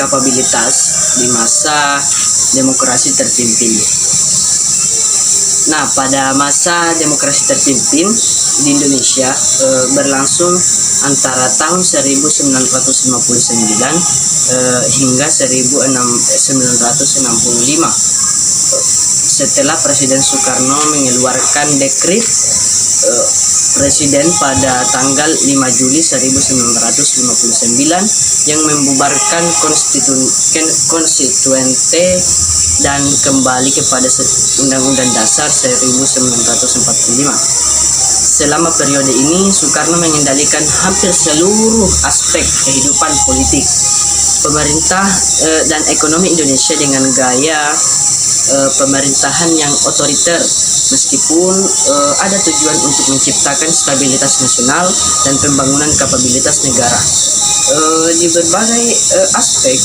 kapabilitas di masa demokrasi terpimpin. Nah, pada masa demokrasi terpimpin di Indonesia berlangsung antara tahun 1959 hingga 1965 setelah Presiden Soekarno mengeluarkan dekret Presiden pada tanggal 5 Juli 1959 yang membubarkan konstituente dan kembali kepada Undang-Undang Dasar 1945. Selama periode ini, Soekarno mengendalikan hampir seluruh aspek kehidupan politik, pemerintah dan ekonomi Indonesia dengan gaya pemerintahan yang otoriter, meskipun ada tujuan untuk menciptakan stabilitas nasional dan pembangunan kapabilitas negara. Di berbagai aspek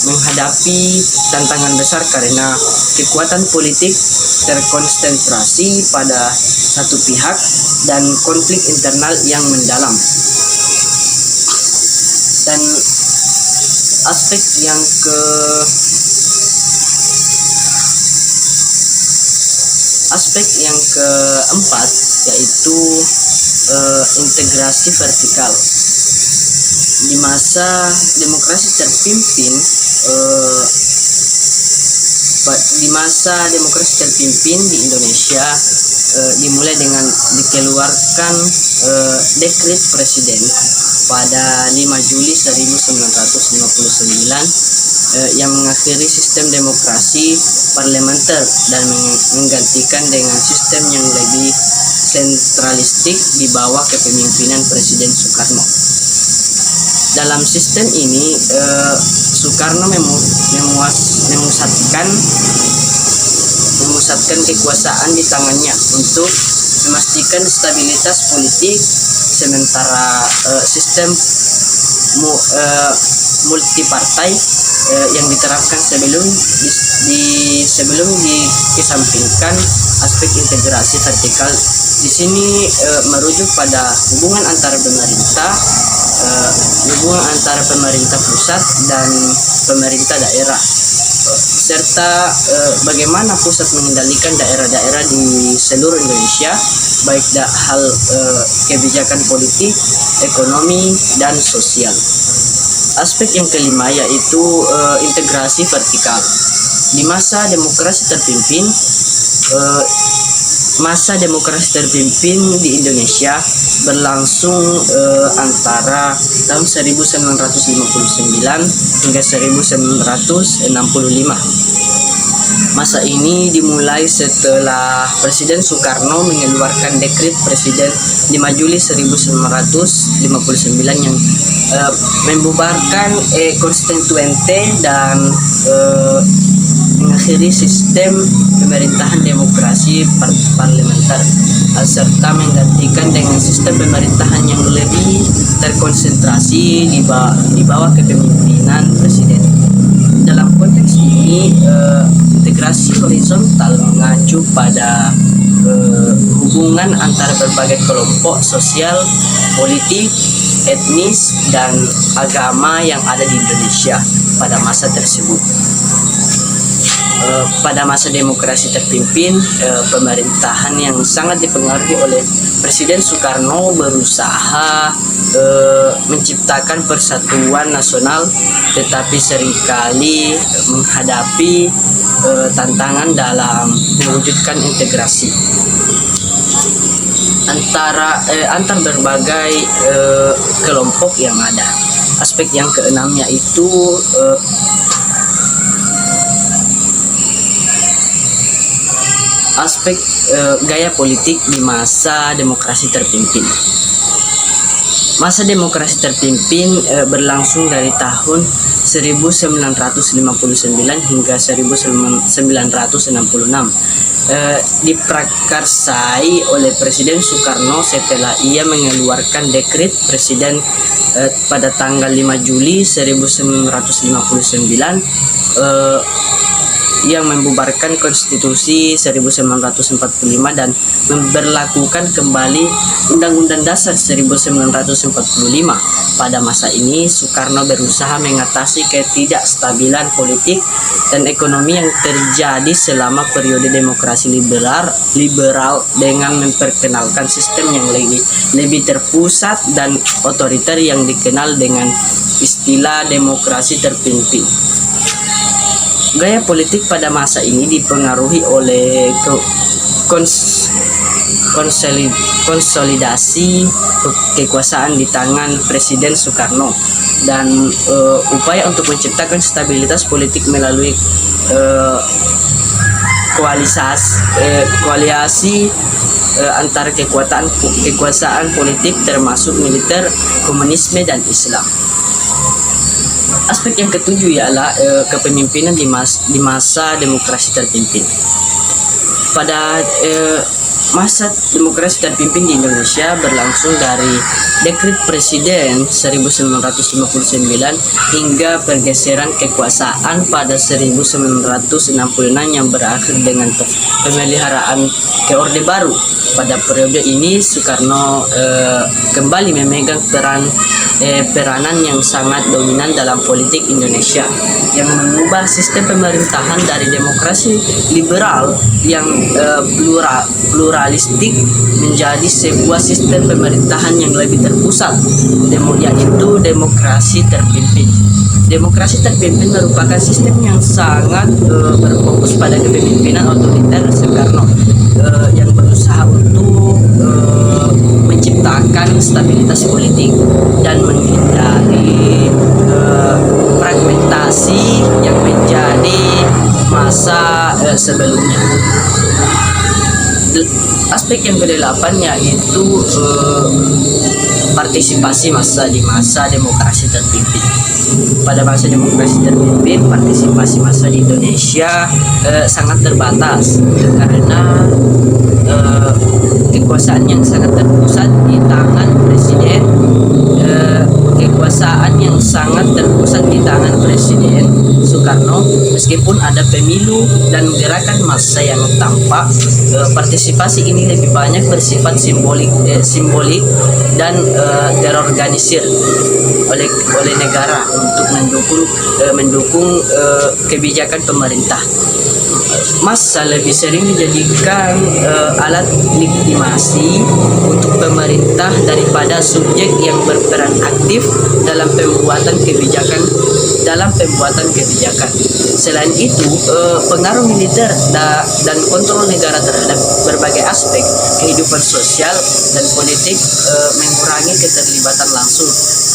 menghadapi tantangan besar karena kekuatan politik terkonsentrasi pada satu pihak dan konflik internal yang mendalam. Dan aspek yang keempat yaitu integrasi vertikal. Di masa demokrasi terpimpin di Indonesia dimulai dengan dikeluarkan dekret Presiden pada 5 Juli 1959 yang mengakhiri sistem demokrasi parlementer dan menggantikan dengan sistem yang lebih sentralistik di bawah kepemimpinan Presiden Soekarno. Dalam sistem ini Soekarno memusatkan kekuasaan di tangannya untuk memastikan stabilitas politik, sementara sistem multipartai yang diterapkan sebelum dikesampingkan aspek integrasi vertikal. Di sini merujuk pada hubungan antara pemerintah pusat dan pemerintah daerah, serta bagaimana pusat mengendalikan daerah-daerah di seluruh Indonesia, baik hal kebijakan politik, ekonomi, dan sosial. Aspek yang kelima yaitu integrasi vertikal. Di masa demokrasi terpimpin di Indonesia berlangsung antara tahun 1959 hingga 1965. Masa ini dimulai setelah Presiden Soekarno mengeluarkan dekret Presiden 5 Juli 1959 yang membubarkan konstituente dan mengakhiri sistem pemerintahan demokrasi parlementer serta menggantikan dengan sistem pemerintahan yang lebih terkonsentrasi di bawah kepemimpinan Presiden. Dalam konteks ini, integrasi horizontal mengacu pada hubungan antara berbagai kelompok sosial, politik, etnis, dan agama yang ada di Indonesia pada masa tersebut. Pada masa demokrasi terpimpin, pemerintahan yang sangat dipengaruhi oleh Presiden Soekarno berusaha menciptakan persatuan nasional, tetapi seringkali menghadapi tantangan dalam mewujudkan integrasi antar berbagai kelompok yang ada. Aspek yang keenam yaitu aspek gaya politik di masa demokrasi terpimpin. Masa demokrasi terpimpin berlangsung dari tahun 1959 hingga 1966. Diprakarsai oleh Presiden Soekarno setelah ia mengeluarkan dekret Presiden pada tanggal 5 Juli 1959 yang membubarkan Konstitusi 1945 dan memberlakukan kembali Undang-Undang Dasar 1945. Pada masa ini, Soekarno berusaha mengatasi ketidakstabilan politik dan ekonomi yang terjadi selama periode demokrasi liberal dengan memperkenalkan sistem yang lebih terpusat dan otoriter yang dikenal dengan istilah demokrasi terpimpin. Gaya politik pada masa ini dipengaruhi oleh konsolidasi kekuasaan di tangan Presiden Soekarno dan upaya untuk menciptakan stabilitas politik melalui koalisi antara kekuasaan politik termasuk militer, komunisme dan Islam. Aspek yang ketujuh ialah kepemimpinan di masa demokrasi terpimpin. Pada masa demokrasi terpimpin di Indonesia berlangsung dari Dekret Presiden 1959 hingga pergeseran kekuasaan pada 1966 yang berakhir dengan pemeliharaan ke Orde Baru. Pada periode ini Soekarno kembali memegang peranan yang sangat dominan dalam politik Indonesia yang mengubah sistem pemerintahan dari demokrasi liberal yang pluralistik menjadi sebuah sistem pemerintahan yang lebih terpusat, yaitu demokrasi terpimpin. Demokrasi terpimpin merupakan sistem yang sangat berfokus pada kepemimpinan otoriter Soekarno yang berusaha untuk menciptakan stabilitas politik dan menghindari fragmentasi yang menjadi masa sebelumnya. Aspek yang ke-8 yaitu partisipasi di masa demokrasi terpimpin. Pada masa demokrasi terpimpin, partisipasi massa di Indonesia sangat terbatas karena kekuasaan yang sangat terpusat di tangan Presiden. Soekarno, meskipun ada pemilu dan gerakan massa yang tampak, partisipasi ini lebih banyak bersifat simbolik dan terorganisir oleh negara untuk mendukung kebijakan pemerintah. Massa lebih sering dijadikan alat legitimasi untuk pemerintah daripada subjek yang berperan aktif dalam pembuatan kebijakan. Selain itu, pengaruh militer dan kontrol negara terhadap berbagai aspek kehidupan sosial dan politik mengurangi keterlibatan langsung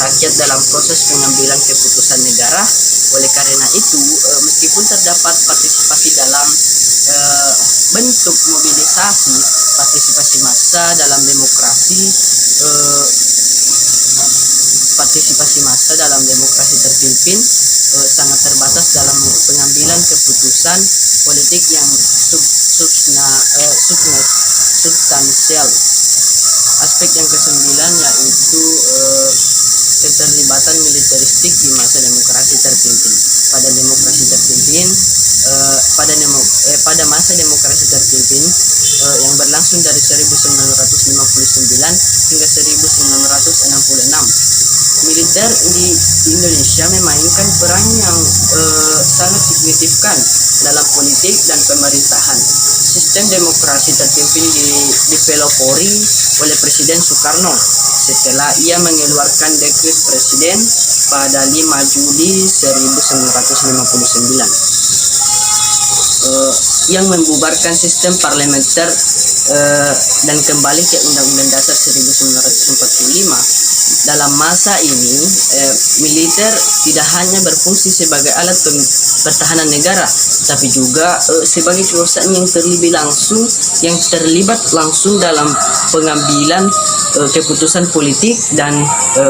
rakyat dalam proses pengambilan keputusan negara. Oleh karena itu, meskipun terdapat partisipasi dalam bentuk mobilisasi, partisipasi massa dalam demokrasi terpimpin sangat terbatas dalam pengambilan keputusan politik yang substansial. Aspek yang ke-9 yaitu keterlibatan militeristik di masa demokrasi terpimpin. Pada masa demokrasi terpimpin yang berlangsung dari 1959 hingga 1966, militer di Indonesia memainkan peran yang sangat signifikan dalam politik dan pemerintahan. Sistem demokrasi terpimpin dipelopori oleh Presiden Soekarno setelah ia mengeluarkan dekret presiden pada 5 Juli 1959 yang membubarkan sistem parlementer dan kembali ke Undang-Undang Dasar 1945. Dalam masa ini, militer tidak hanya berfungsi sebagai alat pertahanan negara, tapi juga sebagai kekuasaan yang terlibat langsung dalam pengambilan keputusan politik dan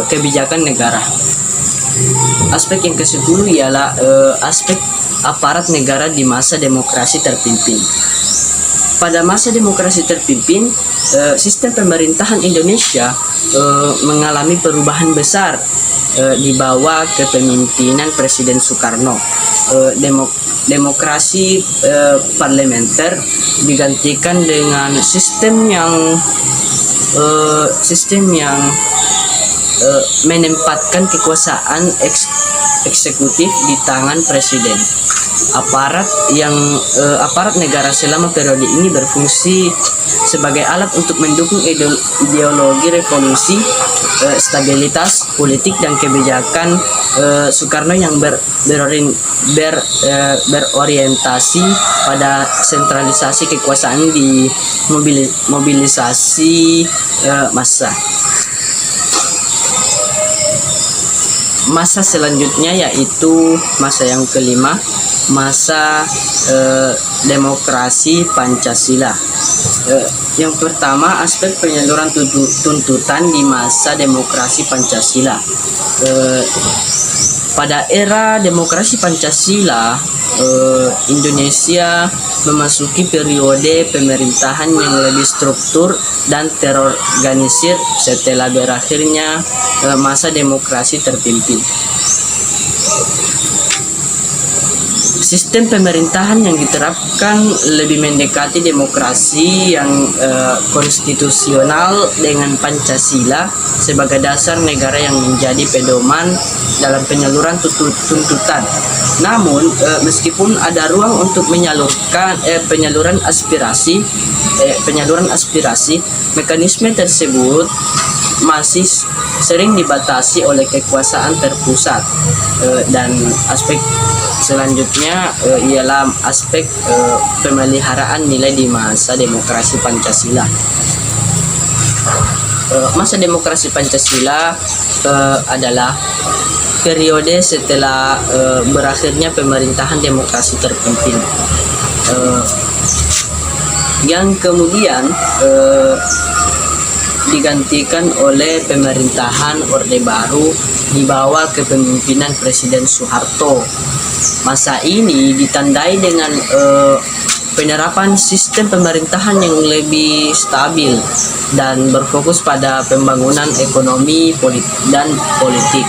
kebijakan negara. Aspek yang ke-10 ialah aspek aparat negara di masa demokrasi terpimpin. Pada masa demokrasi terpimpin, sistem pemerintahan Indonesia mengalami perubahan besar di bawah kepemimpinan Presiden Soekarno. demokrasi parlementer digantikan dengan sistem yang menempatkan kekuasaan eksekutif di tangan presiden. Aparat negara selama periode ini berfungsi sebagai alat untuk mendukung ideologi revolusi, stabilitas politik dan kebijakan Soekarno yang berorientasi pada sentralisasi kekuasaan di mobilisasi massa. Masa selanjutnya yaitu masa yang kelima, masa demokrasi Pancasila. Yang pertama, aspek penyaluran tuntutan di masa demokrasi Pancasila. Pada era demokrasi Pancasila, Indonesia memasuki periode pemerintahan yang lebih struktur dan terorganisir setelah berakhirnya masa demokrasi terpimpin. Sistem pemerintahan yang diterapkan lebih mendekati demokrasi yang konstitusional dengan Pancasila sebagai dasar negara yang menjadi pedoman dalam penyaluran tuntutan. Namun, meskipun ada ruang untuk menyalurkan penyaluran aspirasi, mekanisme tersebut masih sering dibatasi oleh kekuasaan terpusat. Dan aspek selanjutnya ialah aspek pemeliharaan nilai di masa demokrasi Pancasila. Masa demokrasi Pancasila adalah periode setelah berakhirnya pemerintahan demokrasi terpimpin, yang kemudian digantikan oleh pemerintahan Orde Baru di bawah kepemimpinan Presiden Soeharto. Masa ini ditandai dengan penerapan sistem pemerintahan yang lebih stabil dan berfokus pada pembangunan ekonomi dan politik.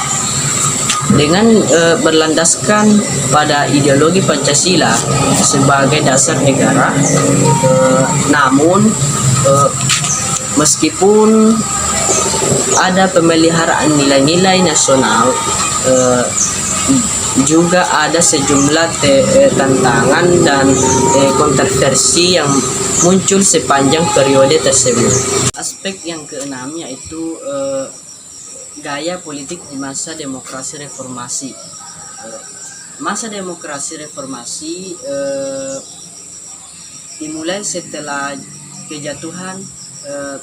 Dengan berlandaskan pada ideologi Pancasila sebagai dasar negara, namun meskipun ada pemeliharaan nilai-nilai nasional, juga ada sejumlah tantangan dan kontroversi yang muncul sepanjang periode tersebut. Aspek yang keenam yaitu gaya politik di masa demokrasi reformasi. Masa demokrasi reformasi dimulai setelah kejatuhan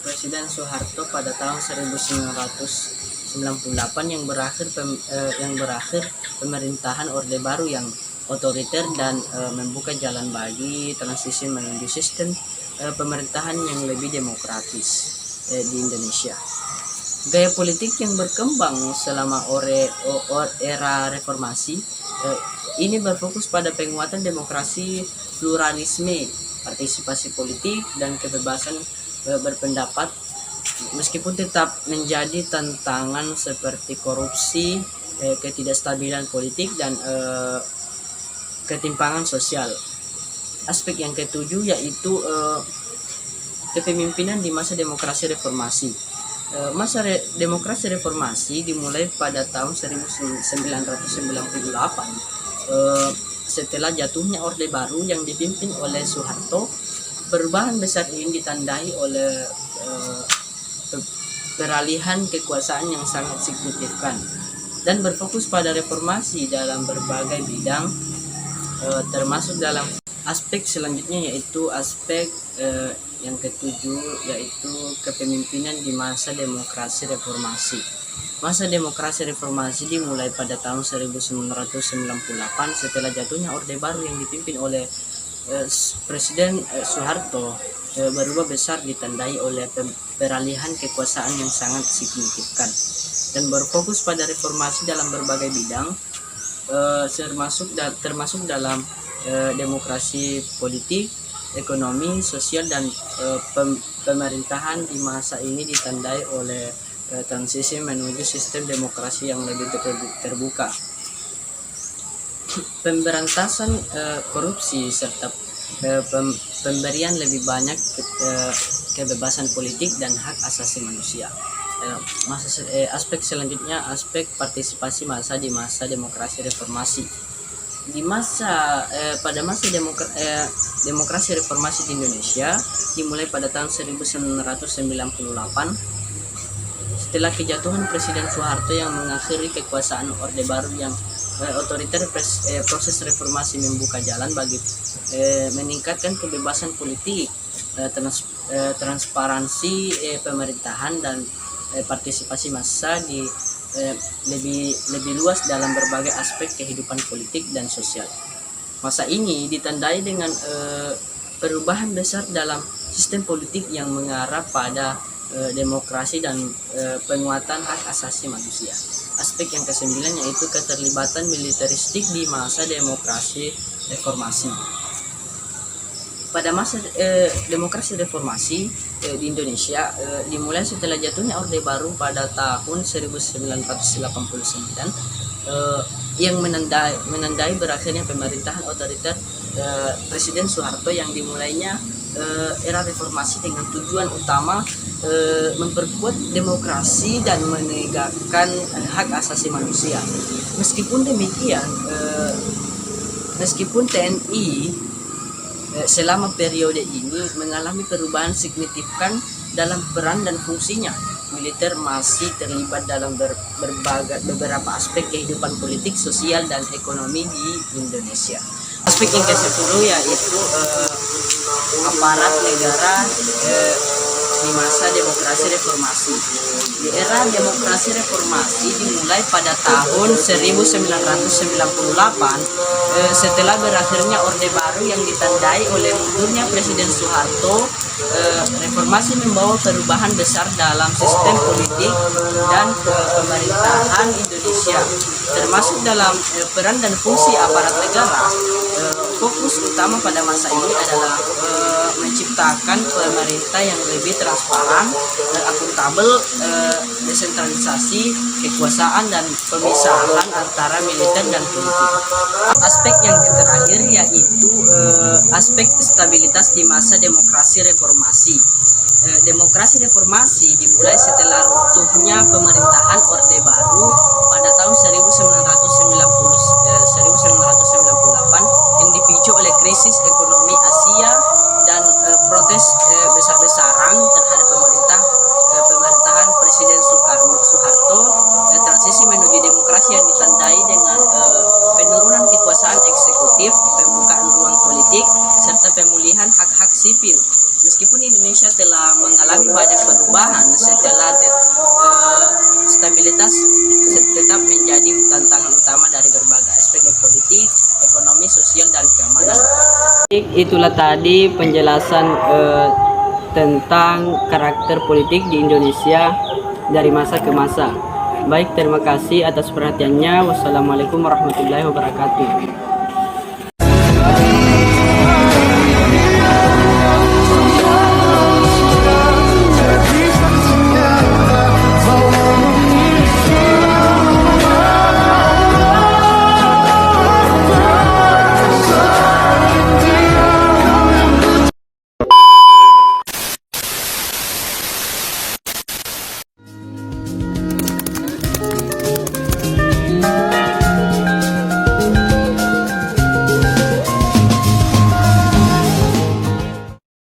Presiden Soeharto pada tahun 1998 yang berakhir pemerintahan Orde Baru yang otoriter dan membuka jalan bagi transisi menuju sistem pemerintahan yang lebih demokratis di Indonesia. Gaya politik yang berkembang selama era reformasi ini berfokus pada penguatan demokrasi, pluralisme, partisipasi politik, dan kebebasan berpendapat, meskipun tetap menjadi tantangan seperti korupsi, ketidakstabilan politik, dan ketimpangan sosial. Aspek yang ketujuh yaitu kepemimpinan di masa demokrasi reformasi. Masa demokrasi reformasi dimulai pada tahun 1998 setelah jatuhnya Orde Baru yang dipimpin oleh Soeharto. Perubahan besar ini ditandai oleh peralihan kekuasaan yang sangat signifikan dan berfokus pada reformasi dalam berbagai bidang, termasuk dalam aspek selanjutnya yaitu aspek yang ketujuh yaitu kepemimpinan di masa demokrasi reformasi. Masa demokrasi reformasi dimulai pada tahun 1998 setelah jatuhnya Orde Baru yang dipimpin oleh Presiden Soeharto. Berubah besar ditandai oleh peralihan kekuasaan yang sangat signifikan dan berfokus pada reformasi dalam berbagai bidang, termasuk dalam demokrasi politik, ekonomi, sosial, dan pemerintahan di masa ini ditandai oleh transisi menuju sistem demokrasi yang lebih terbuka. Pemberantasan korupsi serta pemberian lebih banyak kebebasan politik dan hak asasi manusia. Aspek selanjutnya, aspek partisipasi massa di masa demokrasi reformasi. Pada masa demokrasi reformasi di Indonesia dimulai pada tahun 1998 setelah kejatuhan Presiden Soeharto yang mengakhiri kekuasaan Orde Baru yang otoriter. Proses reformasi membuka jalan bagi meningkatkan kebebasan politik, transparansi pemerintahan, dan partisipasi massa di lebih luas dalam berbagai aspek kehidupan politik dan sosial. Masa ini ditandai dengan perubahan besar dalam sistem politik yang mengarah pada demokrasi dan penguatan hak asasi manusia. Aspek yang kesembilan yaitu keterlibatan militeristik di masa demokrasi reformasi. Pada masa demokrasi reformasi di Indonesia dimulai setelah jatuhnya Orde Baru pada tahun 1989 yang menandai berakhirnya pemerintahan otoriter Presiden Soeharto yang dimulainya era reformasi dengan tujuan utama memperkuat demokrasi dan menegakkan hak asasi manusia. Meskipun demikian, meskipun TNI selama periode ini mengalami perubahan signifikan dalam peran dan fungsinya, militer masih terlibat dalam beberapa aspek kehidupan politik, sosial, dan ekonomi di Indonesia. Aspek yang ke-10 yaitu aparat negara di masa demokrasi reformasi. Di era demokrasi reformasi dimulai pada tahun 1998 setelah berakhirnya Orde Baru yang ditandai oleh mundurnya Presiden Soeharto. Reformasi membawa perubahan besar dalam sistem politik dan pemerintahan Indonesia, termasuk dalam peran dan fungsi aparat negara. Fokus utama pada masa ini adalah menciptakan pemerintah yang lebih transparan dan akuntabel, desentralisasi kekuasaan, dan pemisahan antara militer dan politik. Aspek yang terakhir yaitu aspek stabilitas di masa demokrasi reformasi. Demokrasi reformasi dimulai setelah runtuhnya pemerintahan Orde Baru pada tahun 1998 yang dipicu oleh krisis ekonomi Asia dan protes besar-besaran terhadap pemerintahan Presiden Soeharto. Transisi menuju demokrasi yang ditandai dengan penurunan kekuasaan eksekutif, pembukaan ruang politik, serta pemulihan hak-hak sipil. Meskipun Indonesia telah mengalami banyak perubahan, stabilitas tetap menjadi tantangan utama dari berbagai aspek politik, ekonomi, sosial, dan keamanan. Itulah tadi penjelasan tentang karakter politik di Indonesia dari masa ke masa. Baik, terima kasih atas perhatiannya. Wassalamualaikum warahmatullahi wabarakatuh.